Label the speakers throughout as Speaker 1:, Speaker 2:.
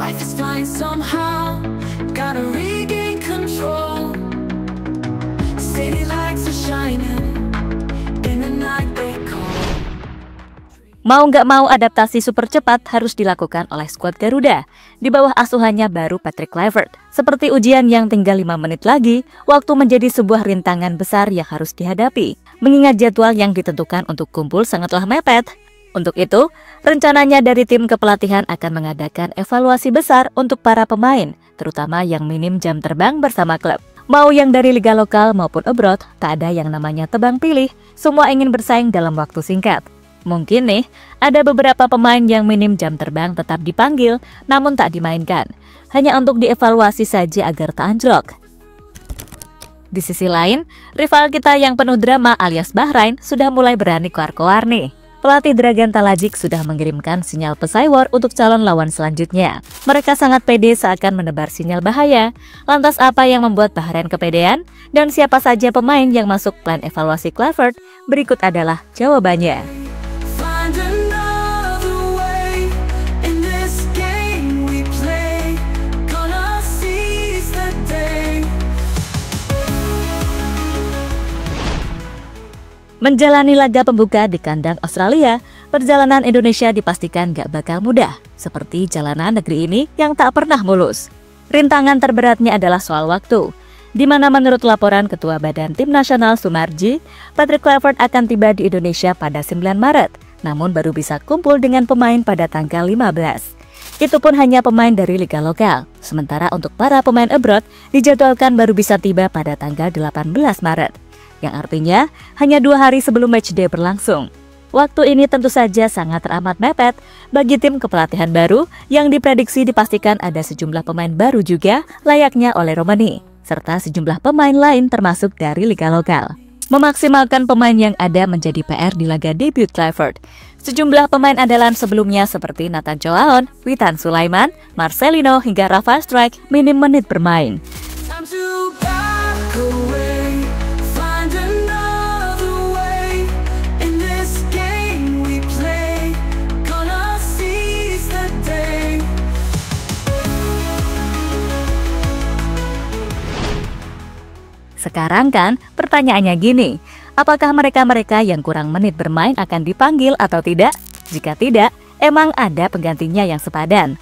Speaker 1: Life is fine somehow, gotta regain control. City lights are shining in the night they call.
Speaker 2: Mau nggak mau, adaptasi super cepat harus dilakukan oleh skuad Garuda di bawah asuhannya baru Patrick Kluivert. Seperti ujian yang tinggal 5 menit lagi, waktu menjadi sebuah rintangan besar yang harus dihadapi. Mengingat jadwal yang ditentukan untuk kumpul sangatlah mepet. Untuk itu, rencananya dari tim kepelatihan akan mengadakan evaluasi besar untuk para pemain, terutama yang minim jam terbang bersama klub. Mau yang dari liga lokal maupun abroad, tak ada yang namanya tebang pilih, semua ingin bersaing dalam waktu singkat. Mungkin nih, ada beberapa pemain yang minim jam terbang tetap dipanggil, namun tak dimainkan. Hanya untuk dievaluasi saja agar tak anjlok. Di sisi lain, rival kita yang penuh drama alias Bahrain sudah mulai berani koar-koar nih. Pelatih Dragan Talajic sudah mengirimkan sinyal pesai war untuk calon lawan selanjutnya. Mereka sangat pede seakan menebar sinyal bahaya. Lantas apa yang membuat Bahrain kepedean? Dan siapa saja pemain yang masuk plan evaluasi Kluivert? Berikut adalah jawabannya. Menjalani laga pembuka di kandang Australia, perjalanan Indonesia dipastikan gak bakal mudah, seperti jalanan negeri ini yang tak pernah mulus. Rintangan terberatnya adalah soal waktu, di mana menurut laporan Ketua Badan Tim Nasional Sumarji, Patrick Kluivert akan tiba di Indonesia pada 9 Maret, namun baru bisa kumpul dengan pemain pada tanggal 15. Itu pun hanya pemain dari liga lokal, sementara untuk para pemain abroad dijadwalkan baru bisa tiba pada tanggal 18 Maret. Yang artinya hanya 2 hari sebelum matchday berlangsung. Waktu ini tentu saja sangat teramat mepet bagi tim kepelatihan baru yang diprediksi dipastikan ada sejumlah pemain baru juga layaknya Ole Romani, serta sejumlah pemain lain termasuk dari liga lokal. Memaksimalkan pemain yang ada menjadi PR di laga debut Kluivert. Sejumlah pemain andalan sebelumnya seperti Nathan Choaon, Witan Sulaiman, Marcelino hingga Rafael Struijk minim menit bermain. Sekarang kan pertanyaannya gini, apakah mereka-mereka yang kurang menit bermain akan dipanggil atau tidak? Jika tidak, emang ada penggantinya yang sepadan.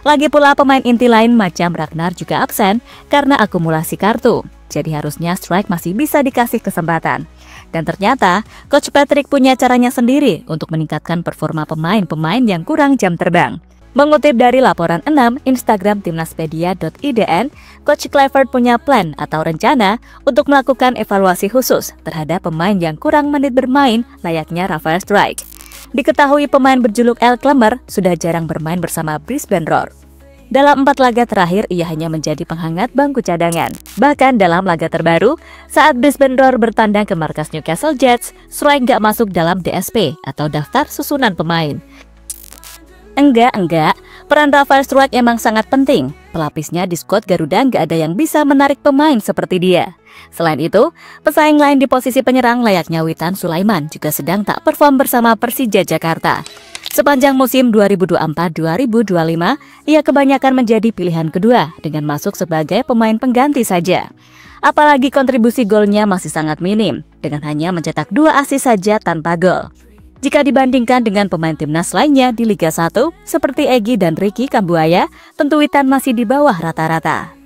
Speaker 2: Lagi pula pemain inti lain macam Ragnar juga absen karena akumulasi kartu. Jadi harusnya Struijk masih bisa dikasih kesempatan. Dan ternyata Coach Patrick punya caranya sendiri untuk meningkatkan performa pemain-pemain yang kurang jam terbang. Mengutip dari laporan 6 Instagram timnaspedia.idn, Coach Kluivert punya plan atau rencana untuk melakukan evaluasi khusus terhadap pemain yang kurang menit bermain layaknya Rafael Struijk. Diketahui pemain berjuluk El Klemmer sudah jarang bermain bersama Brisbane Roar. Dalam 4 laga terakhir ia hanya menjadi penghangat bangku cadangan. Bahkan dalam laga terbaru, saat Brisbane Roar bertandang ke markas Newcastle Jets, Struijk gak masuk dalam DSP atau daftar susunan pemain. Enggak, peran Rafael Struijk emang sangat penting. Pelapisnya di skuad Garuda nggak ada yang bisa menarik pemain seperti dia. Selain itu, pesaing lain di posisi penyerang layaknya Witan Sulaiman juga sedang tak perform bersama Persija Jakarta. Sepanjang musim 2024-2025, ia kebanyakan menjadi pilihan kedua dengan masuk sebagai pemain pengganti saja. Apalagi kontribusi golnya masih sangat minim, dengan hanya mencetak 2 assist saja tanpa gol. Jika dibandingkan dengan pemain timnas lainnya di Liga 1 seperti Egy dan Ricky Kambuaya, tentu Witan masih di bawah rata-rata.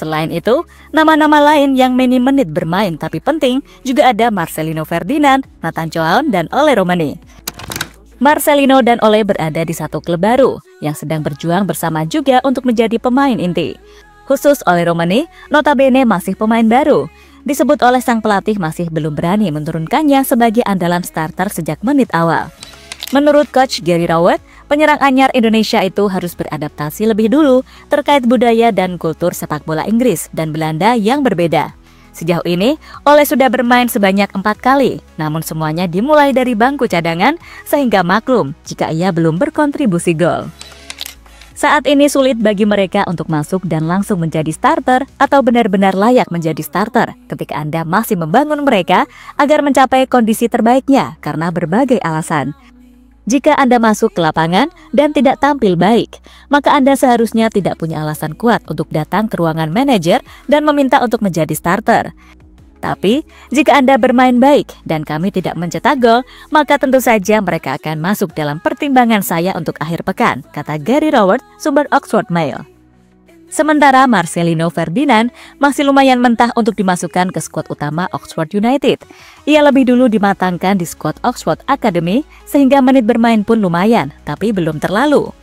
Speaker 2: Selain itu, nama-nama lain yang minim menit bermain tapi penting juga ada Marcelino Ferdinand, Nathan Choaon, dan Ole Romani. Marcelino dan Ole berada di satu klub baru yang sedang berjuang bersama juga untuk menjadi pemain inti. Khusus Ole Romani, notabene masih pemain baru. disebut oleh sang pelatih masih belum berani menurunkannya sebagai andalan starter sejak menit awal. Menurut Coach Gary Rowett, penyerang anyar Indonesia itu harus beradaptasi lebih dulu terkait budaya dan kultur sepak bola Inggris dan Belanda yang berbeda. Sejauh ini, Ole sudah bermain sebanyak 4 kali, namun semuanya dimulai dari bangku cadangan sehingga maklum jika ia belum berkontribusi gol. Saat ini sulit bagi mereka untuk masuk dan langsung menjadi starter atau benar-benar layak menjadi starter ketika Anda masih membangun mereka agar mencapai kondisi terbaiknya karena berbagai alasan. Jika Anda masuk ke lapangan dan tidak tampil baik, maka Anda seharusnya tidak punya alasan kuat untuk datang ke ruangan manajer dan meminta untuk menjadi starter. Tapi, jika Anda bermain baik dan kami tidak mencetak gol, maka tentu saja mereka akan masuk dalam pertimbangan saya untuk akhir pekan, kata Gary Rowett, sumber Oxford Mail. Sementara Marcelino Ferdinand masih lumayan mentah untuk dimasukkan ke skuad utama Oxford United. Ia lebih dulu dimatangkan di skuad Oxford Academy sehingga menit bermain pun lumayan, tapi belum terlalu.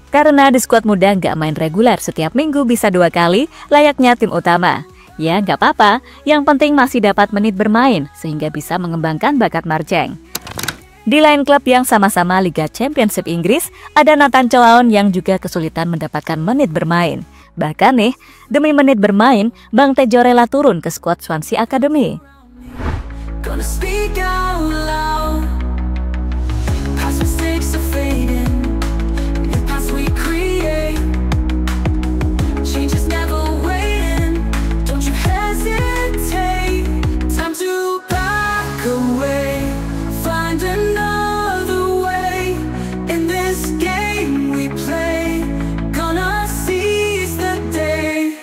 Speaker 2: Karena di skuad muda nggak main reguler setiap minggu bisa 2 kali, layaknya tim utama. Ya nggak apa-apa, yang penting masih dapat menit bermain sehingga bisa mengembangkan bakat Marceng. Di lain klub yang sama-sama Liga Championship Inggris, ada Nathan Chow yang juga kesulitan mendapatkan menit bermain. Bahkan nih, demi menit bermain, Bang Tejo rela turun ke skuad Swansea Academy.
Speaker 1: Gonna speak out loud. Past mistakes are fading. The past we create. Change is never waiting. Don't you hesitate. Time to back away. Find another way. In this game we play. Gonna seize the day.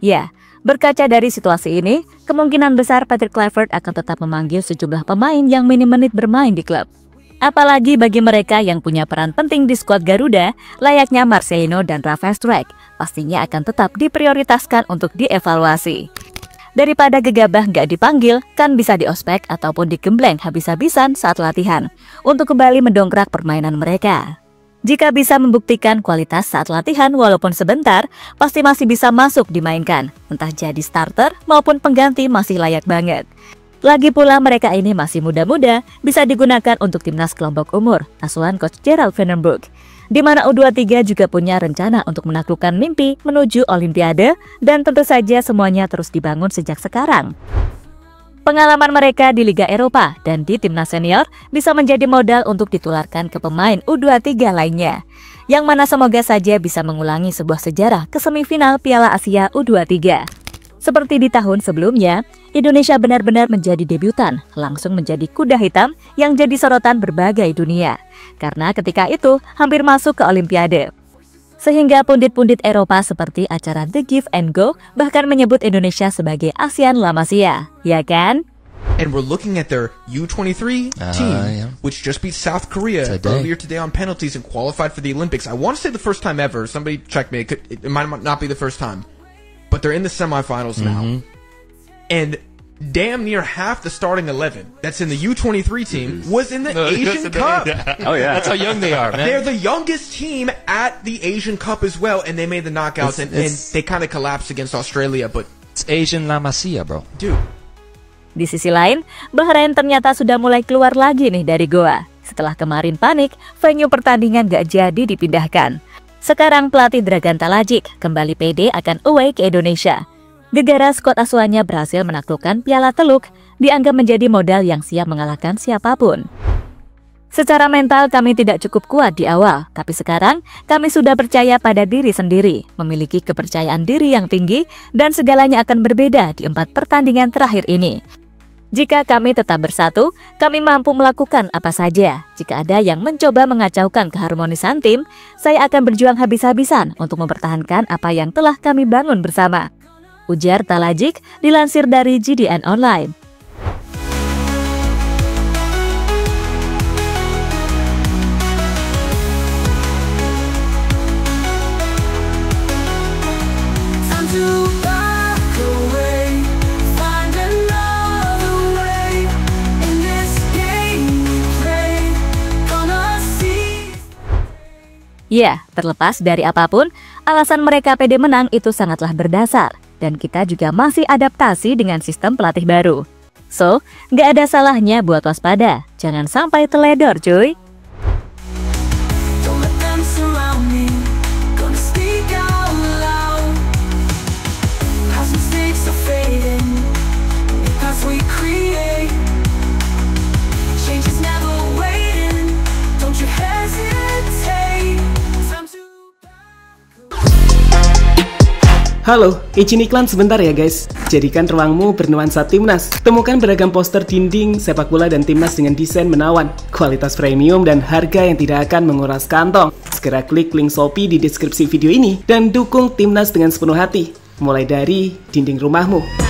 Speaker 2: Ya, berkaca dari situasi ini, kemungkinan besar Patrick Kluivert akan tetap memanggil sejumlah pemain yang minim menit bermain di klub. Apalagi bagi mereka yang punya peran penting di skuad Garuda, layaknya Marcelino dan Rafael Struijk, pastinya akan tetap diprioritaskan untuk dievaluasi. Daripada gegabah nggak dipanggil, kan bisa diospek ataupun digembleng habis-habisan saat latihan, untuk kembali mendongkrak permainan mereka. Jika bisa membuktikan kualitas saat latihan walaupun sebentar, pasti masih bisa masuk dimainkan. Entah jadi starter maupun pengganti masih layak banget. Lagi pula mereka ini masih muda-muda, bisa digunakan untuk timnas kelompok umur, asuhan Coach Gerald van den Broek. Di mana U23 juga punya rencana untuk menaklukkan mimpi menuju Olimpiade, dan tentu saja semuanya terus dibangun sejak sekarang. Pengalaman mereka di Liga Eropa dan di timnas senior bisa menjadi modal untuk ditularkan ke pemain U23 lainnya, yang mana semoga saja bisa mengulangi sebuah sejarah ke semifinal Piala Asia U23. Seperti di tahun sebelumnya, Indonesia benar-benar menjadi debutan, langsung menjadi kuda hitam yang jadi sorotan berbagai dunia. Karena ketika itu hampir masuk ke Olimpiade. Sehingga pundit-pundit Eropa seperti acara The Give and Go bahkan menyebut Indonesia sebagai ASEAN La Masia, ya kan?
Speaker 3: And we're looking at their U23 team, which just beat South Korea earlier today on penalties and qualified for the Olympics. I want to say the first time ever. Somebody check me. It might not be the first time. But they're in the semifinals now. And damn near half the starting 11 that's in the U23 team was in the Asian Cup.
Speaker 4: Oh yeah, that's how young they are, man.
Speaker 3: They're the youngest team at the Asian Cup as well, and they made the knockouts, and they kind of collapsed against Australia, but
Speaker 4: it's Asian La Masia, bro.
Speaker 3: Dude.
Speaker 2: Di sisi lain, Bahrain ternyata sudah mulai keluar lagi nih dari goa. Setelah kemarin panik, venue pertandingan gak jadi dipindahkan. Sekarang pelatih Dragan Talajik kembali pede akan away ke Indonesia. Gegara skuad asuhannya berhasil menaklukkan Piala Teluk, dianggap menjadi modal yang siap mengalahkan siapapun. Secara mental kami tidak cukup kuat di awal, tapi sekarang kami sudah percaya pada diri sendiri, memiliki kepercayaan diri yang tinggi, dan segalanya akan berbeda di 4 pertandingan terakhir ini. Jika kami tetap bersatu, kami mampu melakukan apa saja. Jika ada yang mencoba mengacaukan keharmonisan tim, saya akan berjuang habis-habisan untuk mempertahankan apa yang telah kami bangun bersama. Ujar Talajik dilansir dari GDN Online. Ya, terlepas dari apapun, alasan mereka pede menang itu sangatlah berdasar. Dan kita juga masih adaptasi dengan sistem pelatih baru. So, nggak ada salahnya buat waspada. Jangan sampai teledor, cuy.
Speaker 1: Don't let them surround me. Gonna speak out loud. Past mistakes are fading. The paths we create. Change is never waiting. Don't you hesitate. Time to...
Speaker 5: Halo, izin iklan sebentar ya guys. Jadikan ruangmu bernuansa timnas. Temukan beragam poster dinding, sepak bola dan timnas dengan desain menawan, kualitas premium dan harga yang tidak akan menguras kantong. Segera klik link Shopee di deskripsi video ini dan dukung timnas dengan sepenuh hati. Mulai dari dinding rumahmu.